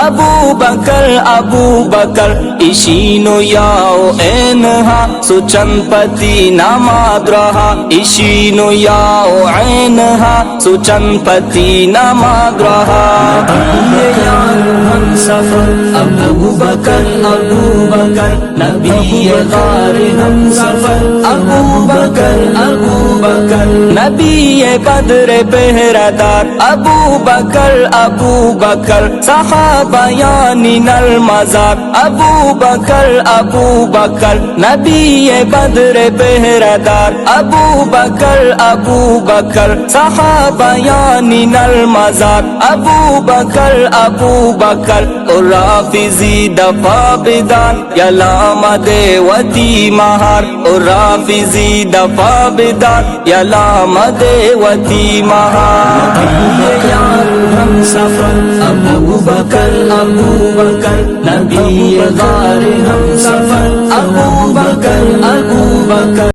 ابو بکر ایشینو یاو اینہا سچن پتی ناماد رہا ایشینو یاو اینہا سچن پتی ناماد رہا ہم سفر ابو بکر نبی غار ہم سفر ابو بکر نبی بدر پہرادار ابو بکر صحابہ یعنی المزار ابو بکر نبی بدر پہرادار ابو بکر صحابہ یعنی المزار ابو بکر اور رافضی دفا بدان یلام دیوتی مہار اور رافضی دفا بدان یلام دیوتی مہار ہم سفر ابو بکر نبی غار ہم سفر ابو بکر